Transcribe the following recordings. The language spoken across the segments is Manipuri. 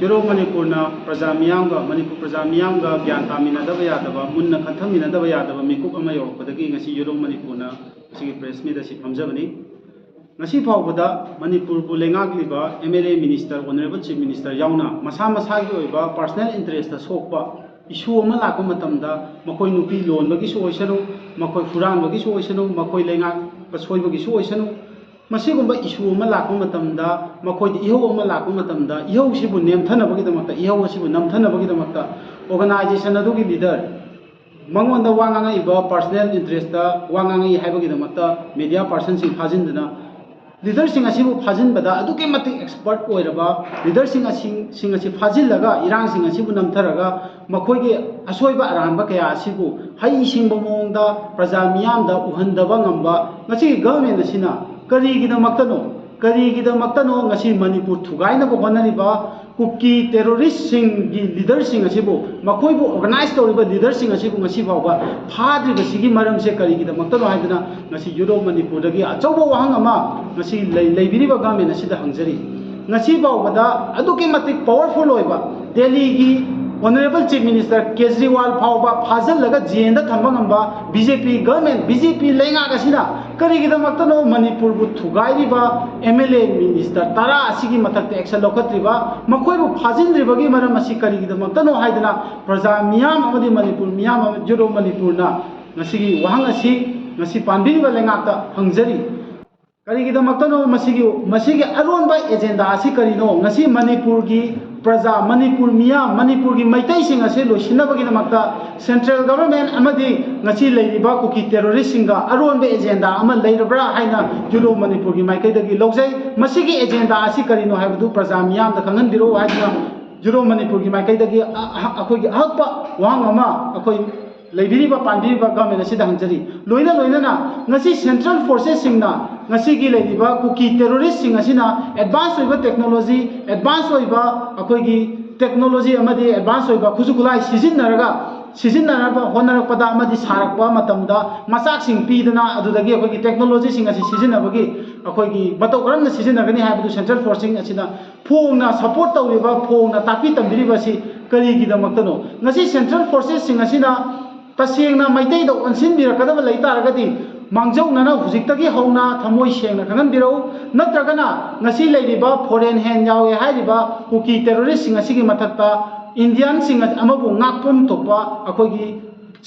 यूरो मणिपुर प्रजा मियामगा मणिपुर प्रजा मियामगा ज्ञान तामीनदब यादब मुन्ना खंथमीनदब यादब मिकुप अमा यौरकपदगी ngasi यूरो मणिपुर प्रेस मीट असी फमजबनी ngasi फाउबदा मणिपुर बु लेंगागलिबा MLA minister honourable chief minister याउना मसा मसागी ओइबा पर्सनल इंटरेस्ट सोकपा इशू अमा लाको मतमदा मकोय नुपी लोनबगी सु ओइसनु मकोय फुरानबगी सु ओइसनु मकोय लेंगाग बसोयबगी सु ओइसनु मसीगुम्बा इशू अमा लाको मतमदा मकोयदि इहो अमा लाको मतमदा इहो सिबु नेमथनबगिदमक्ता इहो सिबु नमथनबगिदमक्ता ऑर्गेनाइजेशन अदुगी लीडर मंगोंदा वांगांगा इबा पर्सनल इंटरेस्ट वांगांगा हाइबगिदमक्ता मीडिया पर्सन सिंग फाजिनदना लीडर सिंग असिबु फाजिनबदा अदुके मते एक्सपर्ट ओइरबा लीडर सिंग असि फाजिलगा इरांग सिंग असिबु नमथरगा मखोयगे असोयबा अरानबा कया असिबु हई सिंगबो मोंगदा प्रजा मियामदा उहंदबा ngamba ngasi गवर्नमेंट असिना करीगिदमक्तनो ngasi मणिपुर थुगाइनबो होनरिबा कुकी टेररिस्ट सिंग की लीडर सिंग असिबु मखोयबु ऑर्गेनाइज तौरिबा लीडर सिंग असिबु ngasi फावबा फाद्रिबसिगी मरम से करीगिदमक्तनो हाइदना ngasi यूरो मणिपुर दगी अचौबो वहंग अमा ngasi लेबिरिबा गवर्नमेंट असिदा हंगजरी ngasi फावबदा अदुके मतिक पावरफुल ओइबा दिल्ली की ऑनरेबल चीफ मिनिस्टर केजरीवाल फावबा फाजलगा जेल थम्बा बीजेपी गवर्नमेंट बीजेपी लेंगागसिना करीगिदमक्तनो मणिपुर बु थुगाइरिबा एमएलए मिनिस्टर तारा असिगी मथक्ते एक्शन लौखत्रिबा मखोयबु फाजिनद्रिबगी मरम असि करीगिदमक्तनो हाइदना प्रजा मियाम अमदि मणिपुर मियाम जुरो मणिपुरना ngasiगी वहंग असि ngasi पानबिरिबा लेंगाक्ता हंगजरी करीगिदमक्तनो मसिगी अरोनबा एजेंडा असि करिनो ngasi मणिपुर की प्रजा मणिपुर मियाम मणिपुर की मैतै सिंग असे लोइसिनबगिदमक्ता सेंट्रल गवर्नमेंट अमदि ngasi लेरिबा कुकी टेररिस्ट सिंगा अरोनबे एजेंडा अमा लेरब्रा हाइना जुलो मणिपुर की माइकैदगी लौजै मसिगी एजेंडा असि करिनो हाइबदु प्रजा मियाम द खंगनबिरो हाइना जुलो मणिपुर की माइकैदगी अखोगी अहक्पा वांग अमा अखोई लेबिरिबा पानबिरिबा गवर्नमेंट असिदा हंजरी लोइना ngasi सेंट्रल फोर्सेस सिंगना ngasi की लेरिबा कुकी टेररिस्ट सिंग असिना एडवांस ओइबा टेक्नोलॉजी एडवांस ओइबा अखोगी टेक्नोलॉजी अमदि एडवांस ओइबा खुजुखुलाई सिजिनरबा होनरपदा अमदि सारकपा मतमदा मचाक सिंग पीदना अदुदगी अखोगी टेक्नोलॉजी सिंग असि सिजिनबगी अखोगी मतौ करन सिजिनगनी हाइबदु सेंट्रल फोर्सिंग असिना फोंगना सपोर्ट तौरिबा फोंगना तापी तंबिरिबा सि करीगिदमक्तनो ngasi सेंट्रल फोर्सेस सिंग असिना तसेंगना मैतैद ओनसिनबिरकदब लैतारगदी मांगजौनना हुजिक्तगी हौना थमोय सेंगना खंगनबिरौ नत्रगना ngasi लेरिबा फॉरेन हैंड यावे हाइरिबा कुकी टेररिस्ट सिंग असिगी मथक्ता इंडियन सिंग अमबु ngakpum topa अखोगी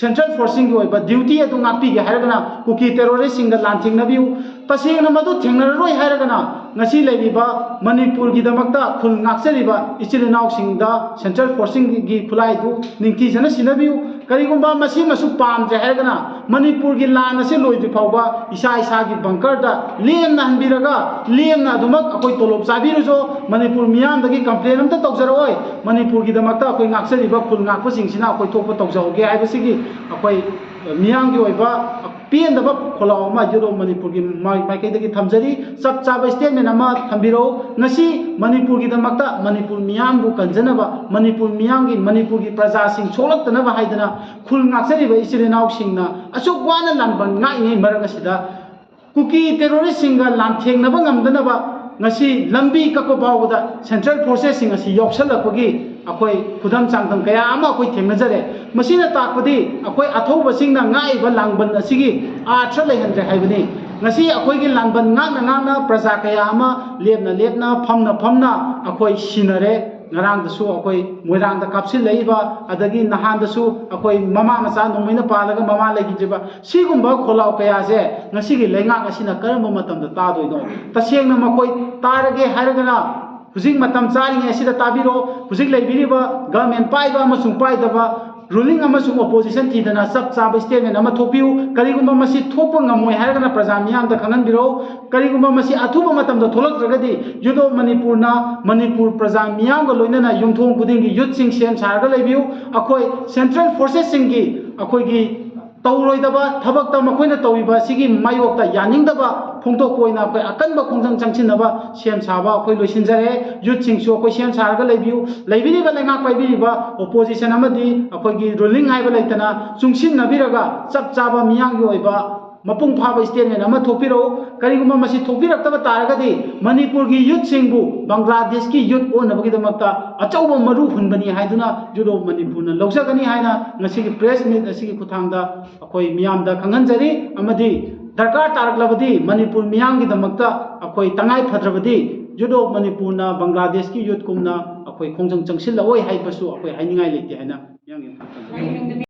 सेंट्रल फोर्सिंग की ओइबा ड्यूटी अदु ngakpige हाइरगना कुकी टेररिस्ट सिंग लांथिंगनबिउ तसेंगना मदु थेंगनरोय हाइरगना ngasi लेरिबा मणिपुर की दमक्ता खुल ngakjरिबा इचिलनाउ सिंगदा सेंट्रल फोर्सिंग की खुलाइदु निंगथि जन सिनबिउ करीगुंबा मसी मसु पामजे हाइरगना मणिपुर की लान असे लोइद्रि फावबा इसा की बंकर दा लेमना हनबिरगा लेमना दुमक अखोय तोलोब चाबिरुजो मणिपुर मियाम दगी कंप्लेन अमता तौजरओय मणिपुर की दमक्ता अखोय ngakjरिबा खुल ngakpa सिंगसिना अखोय थोप तौजहोगे हाइबसिगी अखोय मियाम की ओइबा पेंदबा खोलाव यूरो मणिपुर की माइकैदगी थमजरी चप चाबा स्टेटमेंट अमा थंबिरो ngasi मणिपुर की दमक्ता मणिपुर मियाम बु कंजनबा मणिपुर मियाम की मणिपुर की प्रजा सिंग सोलक्तनबा हाइदना खुल ngakjरिबा इचिलेनाउ सिंगना अशोक वाना लानबन ngaingai maragasiदा कुकी टेररिस्ट सिंगा लांथेंगनबा ngamdanaba ngasi lambi kakpa bawda central forces सिंग asi yoksalakpagi अखोय खुदम चांगतम कया अमा अखोय थेंगनजरे मसिना ताकपदी अखोय अथौब सिंगना ngaइबा लांगबन असिगी आथ्र लेहनद्रे हाइबनी ngasi अखोय की लांगबन ngana प्रजा कया अमा लेपना फमना अखोय सिनरे ngarangdasu अखोय मोइरांगदा कापसिल लैबा अदगी नहानदासु अखोय ममा मचा नोंमैना पालगा ममा लैगिद्रिबा सिगुंबा खोलाव कयासे ngasiगी लेंगाक असिना करम मतमदा तादोइनो तसेंगना मखोय तारगे हारगना हुजिक मतम चारिंगे असिदा ताबिरो हुजिक लैबिरिबा गवर्नमेंट पाइबा अमसुंग पाइदबा रूलिंग अमसुंग ओपोजिशन थीदना सब चाब स्टेटमेंट अमा थोपिउ करिगुंबा मसी थोप ngमोय हारगना प्रजा मियाम दा खंगनबिरो करिगुंबा मसी अथुबा मतमदा थोलक्त्रगदी युदो मणिपुरना मणिपुर प्रजा मियाम ग लोइनना युंथोंग खुदिंगी युथ सिंग सेम सारगा लैबिउ अखोय सेंट्रल फोर्सेस सिंगी अखोयगी तौरोइदबा थबक्ता मखोयना तौइबा सिगी मायोक्ता यानिंगदबा ꯐꯣꯡꯗꯣꯛꯄ ꯑꯣꯏꯅ ꯑꯩꯈꯣꯏ ꯑꯀꯟꯕ ꯈꯣꯡꯖꯪ ꯆꯪꯁꯤꯟꯅꯕ ꯁꯦꯝ ꯁꯥꯕ ꯑꯩꯈꯣꯏ ꯂꯣꯏꯁꯤꯟꯖꯔꯦ ꯌꯨꯠꯁꯤꯡꯁꯨ ꯑꯩꯈꯣꯏ ꯁꯦꯝ ꯁꯥꯔꯒ ꯂꯩꯕꯤꯌꯨ ꯂꯩꯕꯤꯔꯤꯕ ꯂꯩꯉꯥꯛ ꯄꯥꯏꯕꯤꯔꯤꯕ ꯑꯣꯄꯣꯖꯤꯁꯟ ꯑꯃꯗꯤ ꯑꯩꯈꯣꯏꯒꯤ ꯔꯨꯂꯤꯡ ꯍꯥꯏꯕ ꯂꯩꯇꯅ ꯆꯨꯡꯁꯤꯟꯅꯕꯤꯔꯒ ꯆꯞ ꯆꯥꯕ ꯃꯤꯌꯥꯝꯒꯤ ꯑꯣꯏꯕ ꯃꯄꯨꯡ ꯐꯥꯕ ꯁ꯭ꯇꯦꯠꯃꯦꯟ ꯑꯃ ꯊꯣꯛꯄꯤꯔꯛꯎ ꯀꯔꯤꯒꯨꯝꯕ ꯃꯁꯤ ꯊꯣꯛꯄꯤꯔꯛꯇꯕ ꯇꯥꯔꯒꯗꯤ ꯃꯅꯤꯄꯨꯔꯒꯤ ꯌꯨꯠꯁꯤꯡꯕꯨ ꯕꯪꯒ꯭ꯂꯥꯗꯦꯁꯀꯤ ꯌꯨꯠ ꯑꯣꯟꯅꯕꯒꯤꯗꯃꯛꯇ ꯑꯆꯧꯕ ꯃꯔꯨ ꯍꯨꯟꯕꯅꯤ ꯍꯥꯏꯗꯨꯅ ꯌꯨꯠ ꯑꯣꯐ ꯃꯅꯤꯄꯨꯔꯅ ꯂꯧꯖꯒꯅꯤ ꯍꯥꯏꯅ ꯉꯁꯤꯒꯤ ꯄ꯭ꯔꯦꯁ ꯃꯤꯠ ꯑꯁꯤꯒꯤ ꯈꯨꯠꯊꯥꯡꯗ ꯑꯩꯈꯣꯏ ꯃꯤꯌꯥꯝꯗ ꯈꯪꯍꯟꯖꯔꯤ ꯑꯃꯗꯤ ꯗꯔꯀꯥꯔ ꯇꯥꯔꯛꯂꯕꯗꯤ ꯃꯅꯤꯄꯨꯔ ꯃꯤꯌꯥꯝꯒꯤꯗꯃꯛꯇ ꯑꯩꯈꯣꯏ ꯇꯉꯥꯏ ꯐꯗ꯭ꯔꯕꯗꯤ ꯌꯨꯠ ꯑꯣꯐ ꯃꯅꯤꯄꯨꯔꯅ ꯕꯪꯒ꯭ꯂꯥꯗꯦꯁꯀꯤ ꯌꯨꯠꯀꯨꯝꯅ ꯑꯩꯈꯣꯏ ꯈꯣꯡꯖꯪ ꯆꯪꯁꯤꯜꯂꯛꯑꯣꯏ ꯍꯥꯏꯕꯁꯨ ꯑꯩꯈꯣꯏ ꯍꯥꯏꯅꯤꯡꯉꯥꯏ ꯂꯩꯇꯦ ꯍꯥꯏꯅ ꯃꯤꯌꯥꯝꯒꯤ